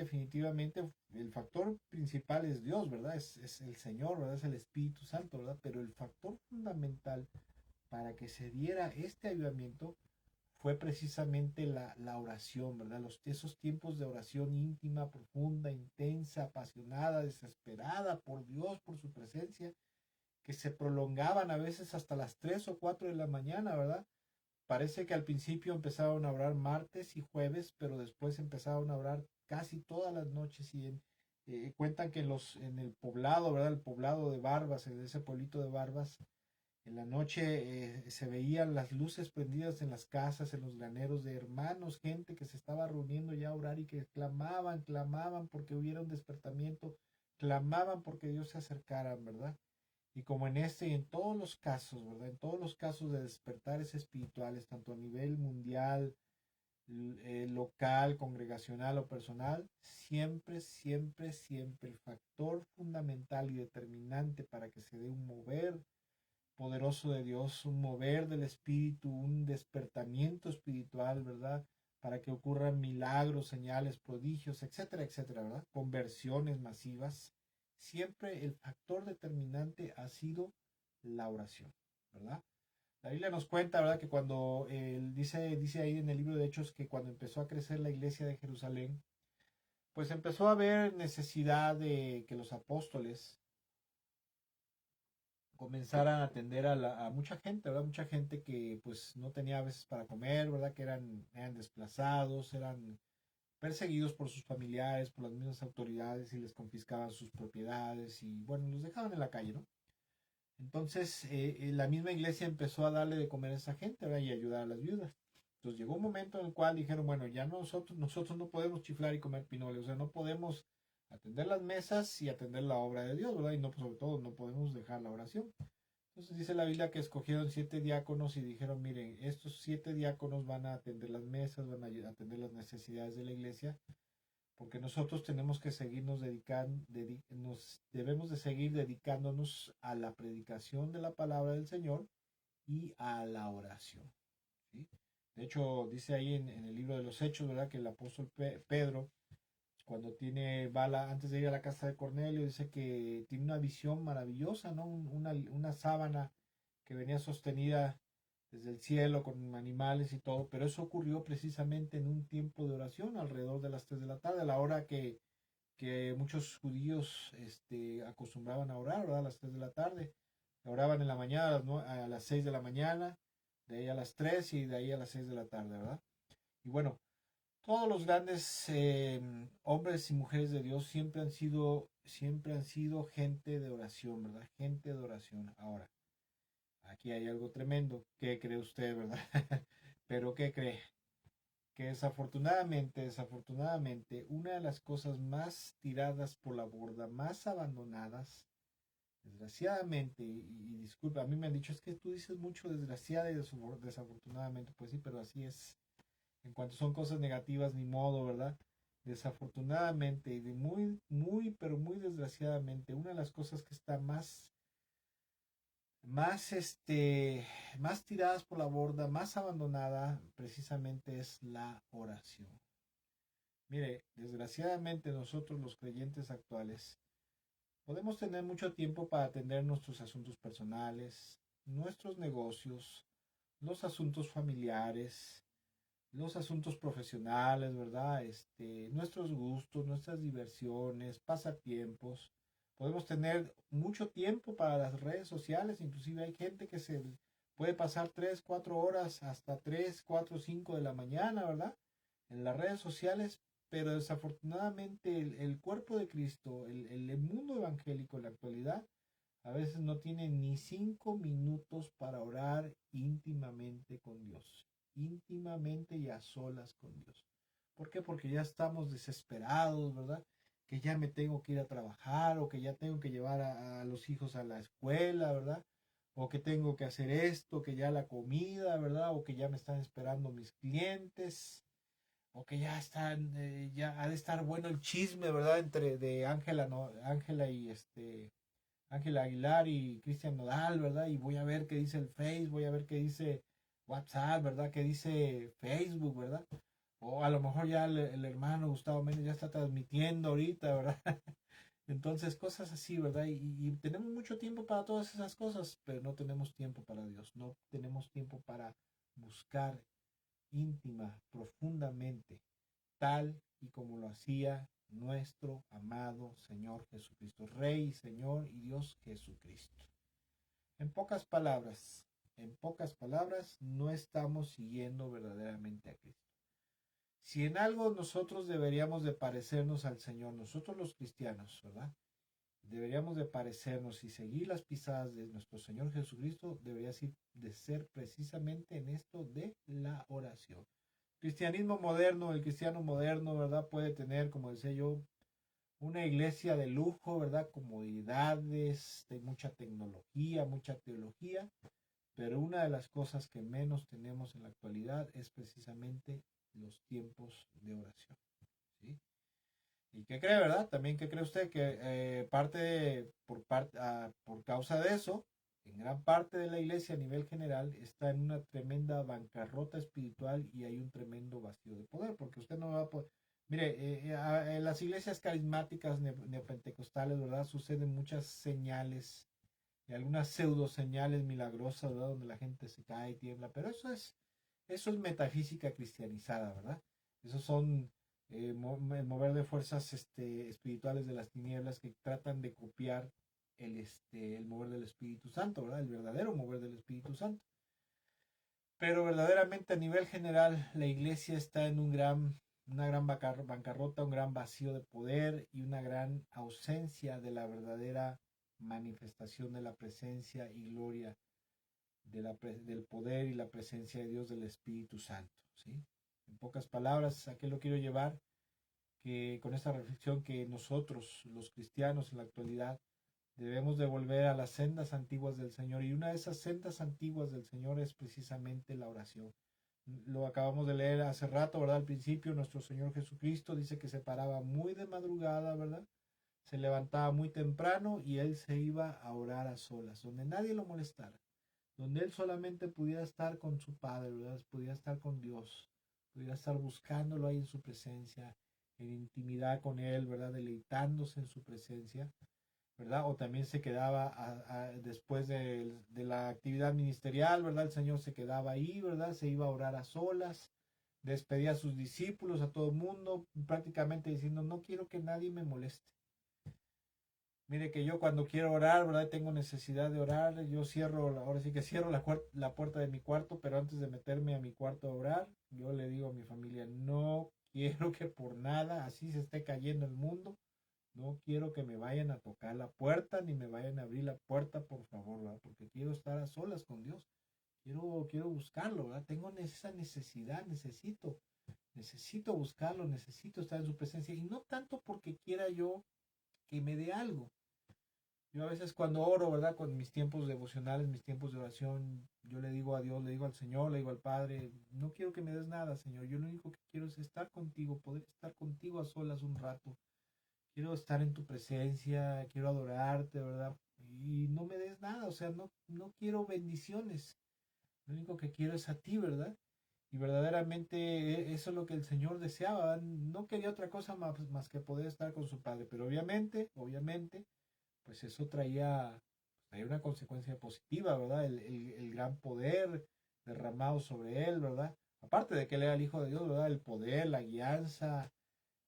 el factor principal es Dios, ¿verdad? Es el Señor, ¿verdad? Es el Espíritu Santo, ¿verdad? Pero el factor fundamental para que se diera este avivamiento fue precisamente la oración, ¿verdad? Esos tiempos de oración íntima, profunda, intensa, apasionada, desesperada por Dios, por su presencia, que se prolongaban a veces hasta las 3 o 4 de la mañana, ¿verdad? Parece que al principio empezaron a orar martes y jueves, pero después empezaron a orar casi todas las noches. Cuentan que en el poblado, ¿verdad? El poblado de Barbas, en ese pueblito de Barbas, En la noche se veían las luces prendidas en las casas, en los graneros de hermanos, gente que se estaba reuniendo ya a orar y que clamaban, clamaban porque hubiera un despertamiento, clamaban porque Dios se acercara, ¿verdad? Y como en este y en todos los casos, ¿verdad? En todos los casos de despertares espirituales, tanto a nivel mundial, local, congregacional o personal, siempre, siempre, siempre el factor fundamental y determinante para que se dé un mover poderoso de Dios, un mover del Espíritu, un despertamiento espiritual, ¿verdad? Para que ocurran milagros, señales, prodigios, etcétera, etcétera, ¿verdad? Conversiones masivas. Siempre el factor determinante ha sido la oración, ¿verdad? La Biblia nos cuenta, ¿verdad? Que cuando dice ahí en el libro de Hechos que cuando empezó a crecer la iglesia de Jerusalén, pues empezó a haber necesidad de que los apóstoles comenzaran a atender a mucha gente, ¿verdad? Mucha gente que pues no tenía a veces para comer, ¿verdad? Que eran desplazados, eran perseguidos por sus familiares, por las mismas autoridades y les confiscaban sus propiedades y bueno, los dejaban en la calle, ¿no? Entonces la misma iglesia empezó a darle de comer a esa gente, ¿verdad? Y ayudar a las viudas. Entonces llegó un momento en el cual dijeron, bueno, ya nosotros no podemos chiflar y comer pinole, o sea, no podemos atender las mesas y atender la obra de Dios, ¿verdad? Y no, pues, sobre todo, no podemos dejar la oración. Entonces dice la Biblia que escogieron 7 diáconos y dijeron, miren, estos 7 diáconos van a atender las mesas, van a atender las necesidades de la iglesia, porque nosotros tenemos que seguirnos dedicando, nos debemos de seguir dedicándonos a la predicación de la palabra del Señor y a la oración. ¿Sí? De hecho, dice ahí en el libro de los Hechos, ¿verdad? Que el apóstol Pedro, cuando antes de ir a la casa de Cornelio, dice que tiene una visión maravillosa, ¿no? Una sábana que venía sostenida desde el cielo con animales y todo, pero eso ocurrió precisamente en un tiempo de oración, alrededor de las 3 de la tarde, a la hora que muchos judíos acostumbraban a orar, ¿verdad? A las 3 de la tarde. Oraban en la mañana, a las 6 de la mañana, de ahí a las 3 y de ahí a las 6 de la tarde, ¿verdad? Y bueno, todos los grandes hombres y mujeres de Dios siempre han sido gente de oración, ¿verdad? Gente de oración. Ahora, aquí hay algo tremendo. ¿Qué cree usted, verdad? Pero ¿qué cree? Que desafortunadamente, una de las cosas más tiradas por la borda, más abandonadas, desgraciadamente, y disculpa, a mí me han dicho, es que tú dices mucho desgraciada y desafortunadamente, pues sí, pero así es. En cuanto son cosas negativas, ni modo, ¿verdad? Desafortunadamente y de muy, muy, pero muy desgraciadamente, una de las cosas que está más, más tiradas por la borda, más abandonada, precisamente es la oración. Mire, desgraciadamente nosotros los creyentes actuales podemos tener mucho tiempo para atender nuestros asuntos personales, nuestros negocios, los asuntos familiares, los asuntos profesionales, ¿verdad? Nuestros gustos, nuestras diversiones, pasatiempos. Podemos tener mucho tiempo para las redes sociales, inclusive hay gente que se puede pasar 3, 4 horas hasta 3, 4, 5 de la mañana, ¿verdad? En las redes sociales, pero desafortunadamente el cuerpo de Cristo, el mundo evangélico en la actualidad, a veces no tiene ni 5 minutos para orar íntimamente con Dios, íntimamente y a solas con Dios. ¿Por qué? Porque ya estamos desesperados, ¿verdad? Que ya me tengo que ir a trabajar o que ya tengo que llevar a los hijos a la escuela, ¿verdad? O que tengo que hacer esto, que ya la comida, ¿verdad? O que ya me están esperando mis clientes, o que ya están, ya ha de estar bueno el chisme, ¿verdad? Entre de Ángela, no, Ángela y Ángel Aguilar y Cristian Nodal, ¿verdad? Y voy a ver qué dice el Face, voy a ver qué dice WhatsApp, ¿verdad? Qué dice Facebook, ¿verdad? O a lo mejor ya el hermano Gustavo Méndez ya está transmitiendo ahorita, ¿verdad? Entonces, cosas así, ¿verdad? Y tenemos mucho tiempo para todas esas cosas, pero no tenemos tiempo para Dios, no tenemos tiempo para buscar íntima, profundamente, tal y como lo hacía nuestro amado Señor Jesucristo, Rey, Señor y Dios Jesucristo. En en pocas palabras, no estamos siguiendo verdaderamente a Cristo. Si en algo nosotros deberíamos de parecernos al Señor, nosotros los cristianos, ¿verdad? deberíamos de parecernos y seguir las pisadas de nuestro Señor Jesucristo, debería de ser precisamente en esto de la oración. Cristianismo moderno, el cristiano moderno, ¿verdad? Puede tener, como decía yo, una iglesia de lujo, ¿verdad? Comodidades, de mucha tecnología, mucha teología, pero una de las cosas que menos tenemos en la actualidad es precisamente los tiempos de oración, ¿sí? ¿Y qué cree, verdad? También qué cree usted que por causa de eso, en gran parte de la iglesia a nivel general está en una tremenda bancarrota espiritual y hay un tremendo vacío de poder, porque usted no va a poder. Mire, en las iglesias carismáticas neopentecostales, ¿verdad? Suceden muchas señales y algunas pseudo señales milagrosas, ¿verdad? Donde la gente se cae y tiembla, pero eso es metafísica cristianizada, ¿verdad? Esos son el mover de fuerzas espirituales de las tinieblas que tratan de copiar el mover del Espíritu Santo, ¿verdad? El verdadero mover del Espíritu Santo. Pero verdaderamente a nivel general la iglesia está en una gran bancarrota, un gran vacío de poder y una gran ausencia de la verdadera manifestación de la presencia y gloria del poder y la presencia de Dios del Espíritu Santo, ¿sí? En pocas palabras, ¿a qué lo quiero llevar? Que con esta reflexión que nosotros, los cristianos en la actualidad, debemos de volver a las sendas antiguas del Señor, y una de esas sendas antiguas del Señor es precisamente la oración. Lo acabamos de leer hace rato, ¿verdad? Al principio, nuestro Señor Jesucristo dice que se paraba muy de madrugada, ¿verdad? Se levantaba muy temprano y él se iba a orar a solas, donde nadie lo molestara, donde él solamente pudiera estar con su Padre, ¿verdad? Pudiera estar con Dios, pudiera estar buscándolo ahí en su presencia, en intimidad con él, ¿verdad? Deleitándose en su presencia, ¿verdad? O también se quedaba después de la actividad ministerial, ¿verdad? El Señor se quedaba ahí, ¿verdad? Se iba a orar a solas, despedía a sus discípulos, a todo el mundo, prácticamente diciendo, no quiero que nadie me moleste. Mire que yo cuando quiero orar, ¿verdad? Tengo necesidad de orar, yo cierro, ahora sí que cierro la puerta de mi cuarto, pero antes de meterme a mi cuarto a orar, yo le digo a mi familia, no quiero que por nada, así se esté cayendo el mundo, no quiero que me vayan a tocar la puerta, ni me vayan a abrir la puerta, por favor, ¿verdad? Porque quiero estar a solas con Dios, quiero buscarlo, ¿verdad? Tengo esa necesidad, necesito buscarlo, necesito estar en su presencia, y no tanto porque quiera yo que me dé algo. Yo a veces cuando oro, ¿verdad? Con mis tiempos devocionales, mis tiempos de oración, yo le digo a Dios, le digo al Señor, le digo al Padre, no quiero que me des nada, Señor. Yo lo único que quiero es estar contigo, poder estar contigo a solas un rato. Quiero estar en tu presencia, quiero adorarte, ¿verdad? Y no me des nada, o sea, no quiero bendiciones. Lo único que quiero es a ti, ¿verdad? Y verdaderamente eso es lo que el Señor deseaba. ¿Verdad? No quería otra cosa más que poder estar con su Padre. Pero obviamente, pues eso traía una consecuencia positiva, ¿verdad? El gran poder derramado sobre él, ¿verdad? Aparte de que él era el Hijo de Dios, ¿verdad? El poder, la guianza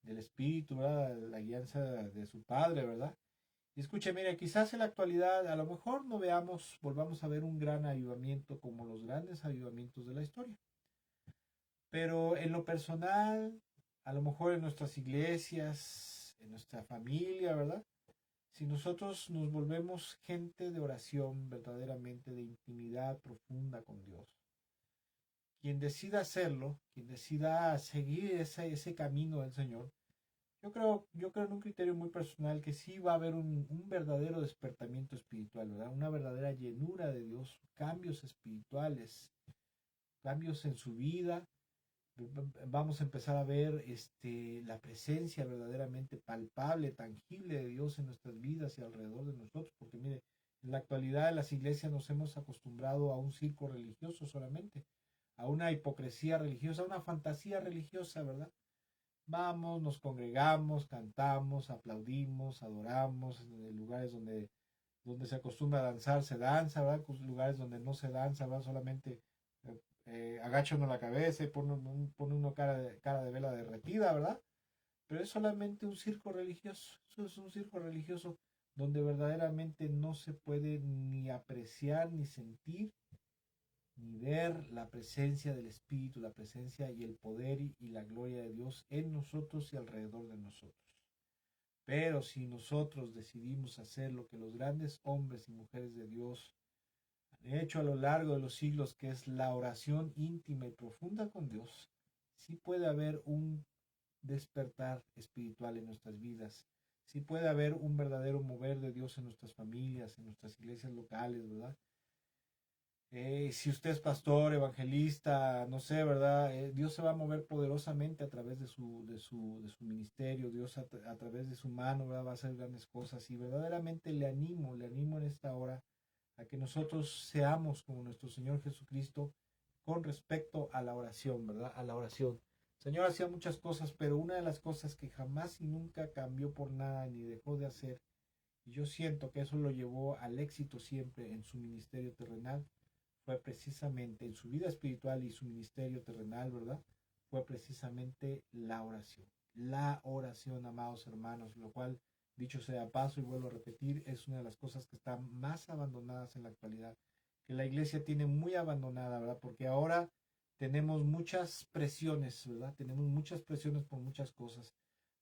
del Espíritu, ¿verdad? La guianza de su Padre, ¿verdad? Y escuche, mire, quizás en la actualidad a lo mejor no volvamos a ver un gran avivamiento como los grandes avivamientos de la historia. Pero en lo personal, a lo mejor en nuestras iglesias, en nuestra familia, ¿verdad? Si nosotros nos volvemos gente de oración, verdaderamente de intimidad profunda con Dios, quien decida hacerlo, quien decida seguir ese camino del Señor, yo creo en un criterio muy personal que sí va a haber un verdadero despertamiento espiritual, ¿verdad? Una verdadera llenura de Dios, cambios espirituales, cambios en su vida. Vamos a empezar a ver la presencia verdaderamente palpable, tangible de Dios en nuestras vidas y alrededor de nosotros, porque mire, en la actualidad en las iglesias nos hemos acostumbrado a un circo religioso solamente, a una hipocresía religiosa, a una fantasía religiosa, ¿verdad? Vamos, nos congregamos, cantamos, aplaudimos, adoramos, en lugares donde se acostumbra a danzar, se danza, ¿verdad? Lugares donde no se danza, ¿verdad? Solamente agacha uno la cabeza y pone uno cara de vela derretida, ¿verdad? Pero es solamente un circo religioso, eso es un circo religioso donde verdaderamente no se puede ni apreciar, ni sentir, ni ver la presencia del Espíritu, la presencia y el poder y la gloria de Dios en nosotros y alrededor de nosotros. Pero si nosotros decidimos hacer lo que los grandes hombres y mujeres de Dios han hecho a lo largo de los siglos, que es la oración íntima y profunda con Dios, sí puede haber un despertar espiritual en nuestras vidas. Sí puede haber un verdadero mover de Dios en nuestras familias, en nuestras iglesias locales, ¿verdad? Si usted es pastor, evangelista, no sé, ¿verdad? Dios se va a mover poderosamente a través de su ministerio, Dios a través de su mano, ¿verdad? Va a hacer grandes cosas y verdaderamente le animo en esta hora a que nosotros seamos como nuestro Señor Jesucristo con respecto a la oración, ¿verdad? A la oración. El Señor hacía muchas cosas, pero una de las cosas que jamás y nunca cambió por nada ni dejó de hacer, y yo siento que eso lo llevó al éxito siempre en su ministerio terrenal, fue precisamente en su vida espiritual y su ministerio terrenal, ¿verdad? Fue precisamente la oración. La oración, amados hermanos, lo cual, dicho sea paso y vuelvo a repetir, es una de las cosas que están más abandonadas en la actualidad, que la iglesia tiene muy abandonada, ¿verdad? Porque ahora tenemos muchas presiones, ¿verdad? Tenemos muchas presiones por muchas cosas.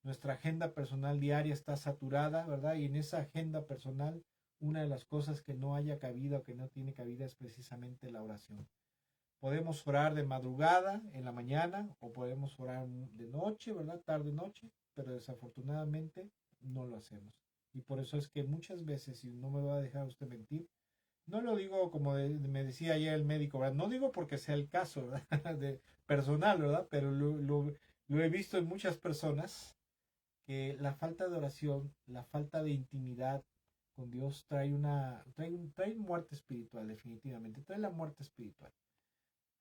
Nuestra agenda personal diaria está saturada, ¿verdad? Y en esa agenda personal una de las cosas que no haya cabida o que no tiene cabida es precisamente la oración. Podemos orar de madrugada, en la mañana, o podemos orar de noche, ¿verdad? Tarde, noche, pero desafortunadamente no lo hacemos. Y por eso es que muchas veces, y no me va a dejar usted mentir, no lo digo como me decía ayer el médico, ¿verdad? No digo porque sea el caso, ¿verdad? De personal, ¿verdad? Pero lo he visto en muchas personas que la falta de oración, la falta de intimidad con Dios trae muerte espiritual, definitivamente, trae la muerte espiritual.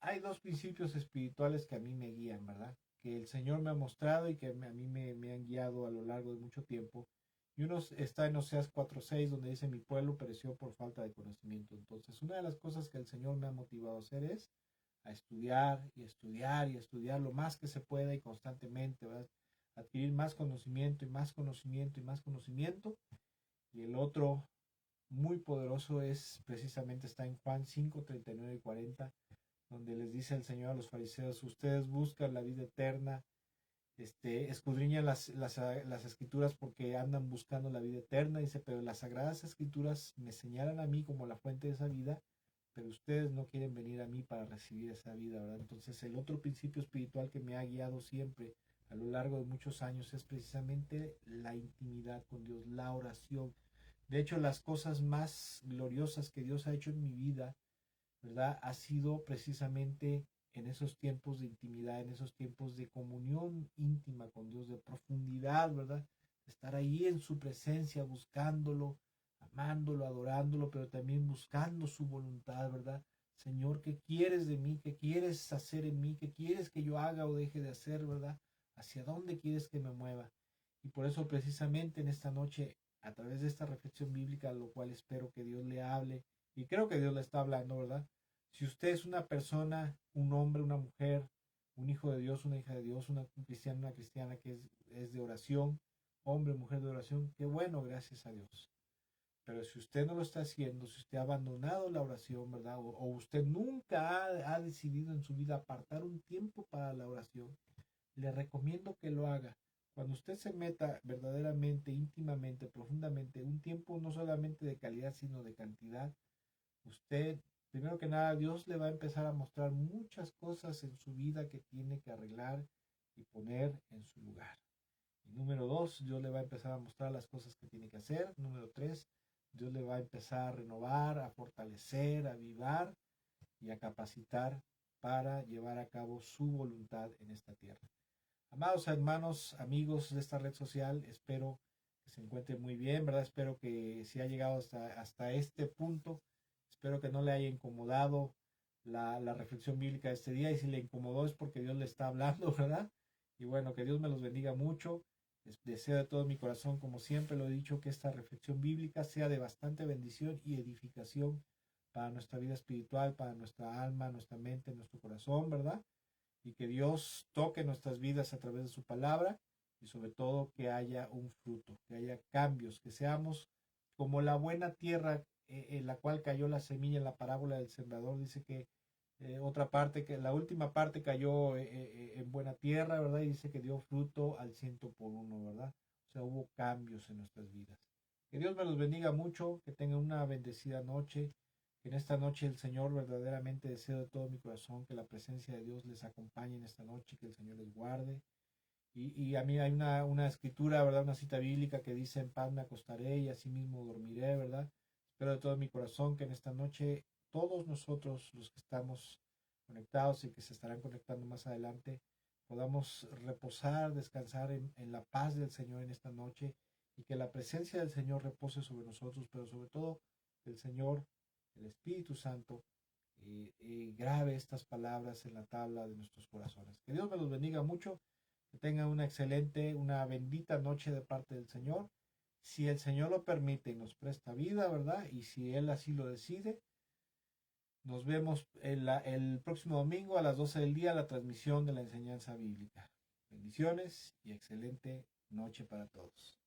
Hay dos principios espirituales que a mí me guían, ¿verdad? Que el Señor me ha mostrado y que a mí me han guiado a lo largo de mucho tiempo. Y uno está en Oseas 4:6, donde dice, mi pueblo pereció por falta de conocimiento. Entonces, una de las cosas que el Señor me ha motivado a hacer es a estudiar y estudiar y estudiar lo más que se pueda y constantemente, ¿verdad? Adquirir más conocimiento y más conocimiento y más conocimiento. Y el otro muy poderoso es precisamente está en Juan 5:39 y 40, donde les dice el Señor a los fariseos, ustedes buscan la vida eterna, escudriñan las escrituras porque andan buscando la vida eterna, dice, pero las sagradas escrituras me señalan a mí como la fuente de esa vida, pero ustedes no quieren venir a mí para recibir esa vida, ¿verdad? Entonces el otro principio espiritual que me ha guiado siempre a lo largo de muchos años es precisamente la intimidad con Dios, la oración. De hecho, las cosas más gloriosas que Dios ha hecho en mi vida, ¿verdad? Ha sido precisamente en esos tiempos de intimidad, en esos tiempos de comunión íntima con Dios, de profundidad, ¿verdad? Estar ahí en su presencia, buscándolo, amándolo, adorándolo, pero también buscando su voluntad, ¿verdad? Señor, ¿qué quieres de mí? ¿Qué quieres hacer en mí? ¿Qué quieres que yo haga o deje de hacer, ¿verdad? ¿Hacia dónde quieres que me mueva? Y por eso precisamente en esta noche, a través de esta reflexión bíblica, lo cual espero que Dios le hable, y creo que Dios le está hablando, ¿verdad? Si usted es una persona, un hombre, una mujer, un hijo de Dios, una hija de Dios, un cristiano, una cristiana que es de oración, hombre, mujer de oración, qué bueno, gracias a Dios. Pero si usted no lo está haciendo, si usted ha abandonado la oración, ¿verdad? O usted nunca ha decidido en su vida apartar un tiempo para la oración, le recomiendo que lo haga. Cuando usted se meta verdaderamente, íntimamente, profundamente, un tiempo no solamente de calidad, sino de cantidad, usted, primero que nada, Dios le va a empezar a mostrar muchas cosas en su vida que tiene que arreglar y poner en su lugar. Y número dos, Dios le va a empezar a mostrar las cosas que tiene que hacer. Número tres, Dios le va a empezar a renovar, a fortalecer, a avivar y a capacitar para llevar a cabo su voluntad en esta tierra. Amados hermanos, amigos de esta red social, espero que se encuentren muy bien, ¿verdad? Espero que si ha llegado hasta este punto, espero que no le haya incomodado la reflexión bíblica de este día, y si le incomodó es porque Dios le está hablando, ¿verdad? Y bueno, que Dios me los bendiga mucho. Deseo de todo mi corazón, como siempre lo he dicho, que esta reflexión bíblica sea de bastante bendición y edificación para nuestra vida espiritual, para nuestra alma, nuestra mente, nuestro corazón, ¿verdad? Y que Dios toque nuestras vidas a través de su palabra y sobre todo que haya un fruto, que haya cambios, que seamos como la buena tierra en la cual cayó la semilla en la parábola del sembrador. Dice que otra parte, que la última parte cayó en buena tierra, ¿verdad? Y dice que dio fruto al 100 por uno, ¿verdad? O sea, hubo cambios en nuestras vidas. Que Dios me los bendiga mucho, que tengan una bendecida noche, que en esta noche el Señor verdaderamente deseo de todo mi corazón que la presencia de Dios les acompañe en esta noche, que el Señor les guarde. Y a mí hay una escritura, ¿verdad? Una cita bíblica que dice, en paz me acostaré y así mismo dormiré, ¿verdad? Espero de todo mi corazón que en esta noche todos nosotros, los que estamos conectados y que se estarán conectando más adelante, podamos reposar, descansar en la paz del Señor en esta noche y que la presencia del Señor repose sobre nosotros, pero sobre todo que el Señor, el Espíritu Santo, grabe estas palabras en la tabla de nuestros corazones. Que Dios me los bendiga mucho, que tengan una excelente, una bendita noche de parte del Señor. Si el Señor lo permite y nos presta vida, ¿verdad? Y si Él así lo decide, nos vemos el próximo domingo a las 12 del día, la transmisión de la enseñanza bíblica. Bendiciones y excelente noche para todos.